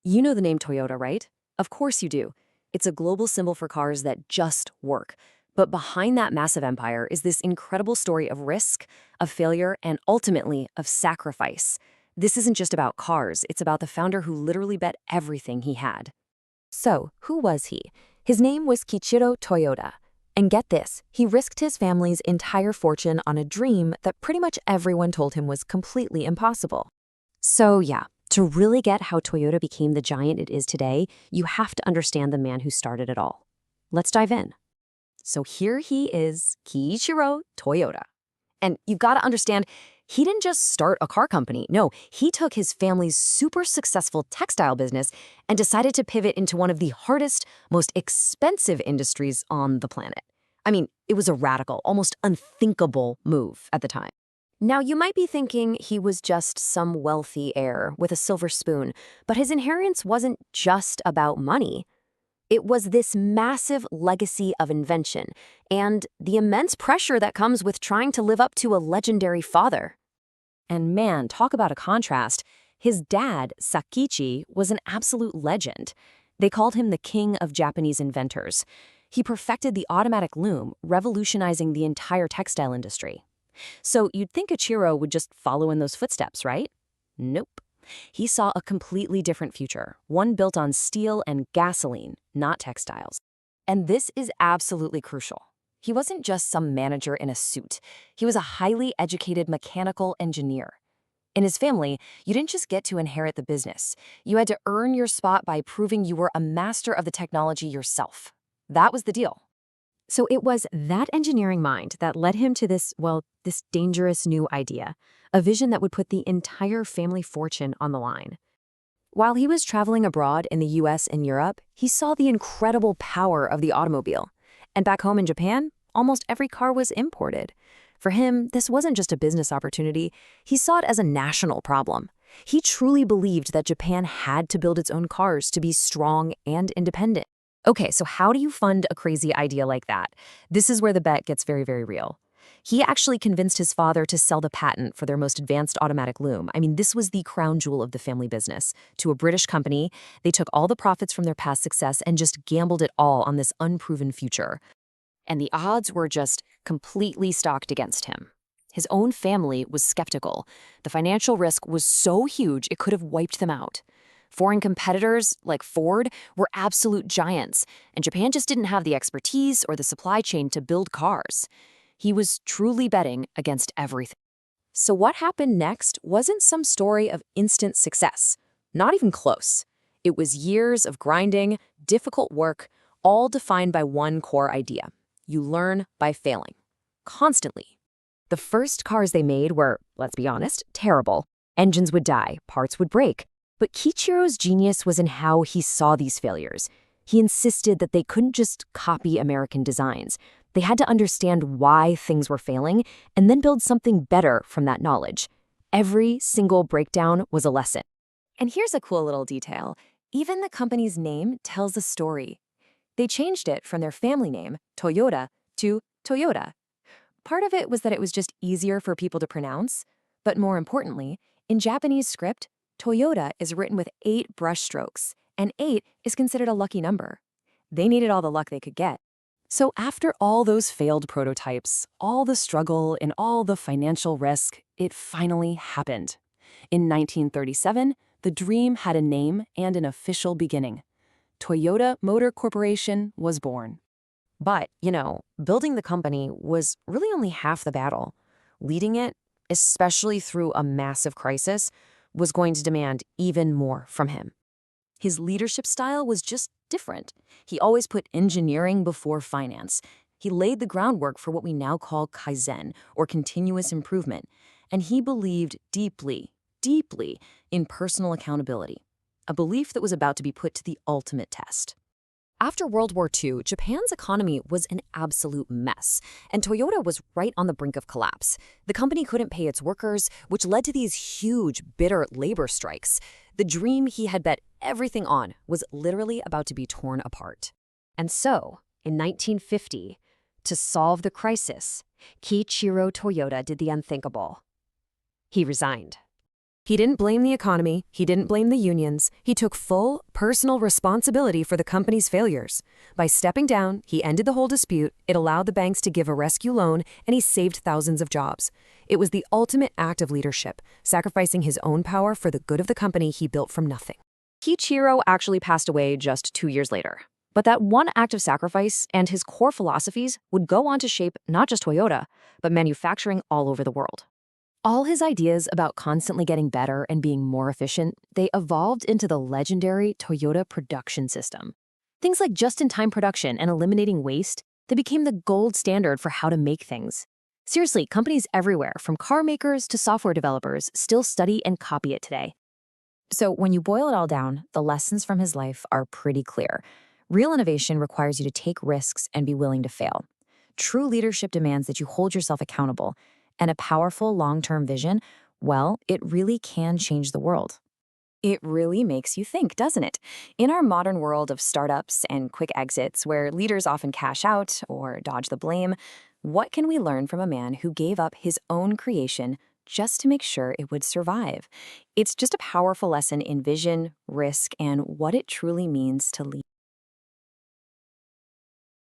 You know the name Toyota, right? Of course you do. It's a global symbol for cars that just work. But behind that massive empire is this incredible story of risk, of failure, and ultimately of sacrifice. This isn't just about cars, it's about the founder who literally bet everything he had. So, who was he? His name was Kiichiro Toyoda. And get this, he risked his family's entire fortune on a dream that pretty much everyone told him was completely impossible. So, yeah, to really get how Toyota became the giant it is today, you have to understand the man who started it all. Let's dive in. So here he is, Kiichiro Toyoda. And you've got to understand, he didn't just start a car company. No, he took his family's super successful textile business and decided to pivot into one of the hardest, most expensive industries on the planet. I mean, it was a radical, almost unthinkable move at the time. Now, you might be thinking he was just some wealthy heir with a silver spoon, but his inheritance wasn't just about money. It was this massive legacy of invention and the immense pressure that comes with trying to live up to a legendary father. And man, talk about a contrast. His dad, Sakichi, was an absolute legend. They called him the king of Japanese inventors. He perfected the automatic loom, revolutionizing the entire textile industry. So you'd think Ichiro would just follow in those footsteps, right? Nope. He saw a completely different future, one built on steel and gasoline, not textiles. And this is absolutely crucial. He wasn't just some manager in a suit. He was a highly educated mechanical engineer. In his family, you didn't just get to inherit the business. You had to earn your spot by proving you were a master of the technology yourself. That was the deal. So it was that engineering mind that led him to this dangerous new idea, a vision that would put the entire family fortune on the line. While he was traveling abroad in the US and Europe, he saw the incredible power of the automobile. And back home in Japan, almost every car was imported. For him, this wasn't just a business opportunity, he saw it as a national problem. He truly believed that Japan had to build its own cars to be strong and independent. Okay, so how do you fund a crazy idea like that? This is where the bet gets very, very real. He actually convinced his father to sell the patent for their most advanced automatic loom. I mean, this was the crown jewel of the family business. To a British company, they took all the profits from their past success and just gambled it all on this unproven future. And the odds were just completely stacked against him. His own family was skeptical. The financial risk was so huge it could have wiped them out. Foreign competitors, like Ford, were absolute giants, and Japan just didn't have the expertise or the supply chain to build cars. He was truly betting against everything. So what happened next wasn't some story of instant success. Not even close. It was years of grinding, difficult work, all defined by one core idea. You learn by failing. Constantly. The first cars they made were, let's be honest, terrible. Engines would die, parts would break. But Kiichiro's genius was in how he saw these failures. He insisted that they couldn't just copy American designs. They had to understand why things were failing and then build something better from that knowledge. Every single breakdown was a lesson. And here's a cool little detail. Even the company's name tells a story. They changed it from their family name, Toyota, to Toyota. Part of it was that it was just easier for people to pronounce. But more importantly, in Japanese script, Toyota is written with 8 brush strokes, and 8 is considered a lucky number. They needed all the luck they could get. So after all those failed prototypes, all the struggle and all the financial risk, it finally happened. In 1937, the dream had a name and an official beginning. Toyota Motor Corporation was born. But, building the company was really only half the battle. Leading it, especially through a massive crisis, was going to demand even more from him. His leadership style was just different. He always put engineering before finance. He laid the groundwork for what we now call Kaizen, or continuous improvement, and he believed deeply, deeply in personal accountability, a belief that was about to be put to the ultimate test. After World War II, Japan's economy was an absolute mess, and Toyota was right on the brink of collapse. The company couldn't pay its workers, which led to these huge, bitter labor strikes. The dream he had bet everything on was literally about to be torn apart. And so, in 1950, to solve the crisis, Kiichiro Toyoda did the unthinkable. He resigned. He didn't blame the economy, he didn't blame the unions, he took full, personal responsibility for the company's failures. By stepping down, he ended the whole dispute, it allowed the banks to give a rescue loan, and he saved thousands of jobs. It was the ultimate act of leadership, sacrificing his own power for the good of the company he built from nothing. Kiichiro actually passed away just 2 years later. But that one act of sacrifice and his core philosophies would go on to shape not just Toyota, but manufacturing all over the world. All his ideas about constantly getting better and being more efficient, they evolved into the legendary Toyota production system. Things like just-in-time production and eliminating waste, they became the gold standard for how to make things. Seriously, companies everywhere, from car makers to software developers, still study and copy it today. So when you boil it all down, the lessons from his life are pretty clear. Real innovation requires you to take risks and be willing to fail. True leadership demands that you hold yourself accountable. And a powerful long-term vision, well, it really can change the world. It really makes you think, doesn't it? In our modern world of startups and quick exits, where leaders often cash out or dodge the blame, what can we learn from a man who gave up his own creation just to make sure it would survive? It's just a powerful lesson in vision, risk, and what it truly means to lead.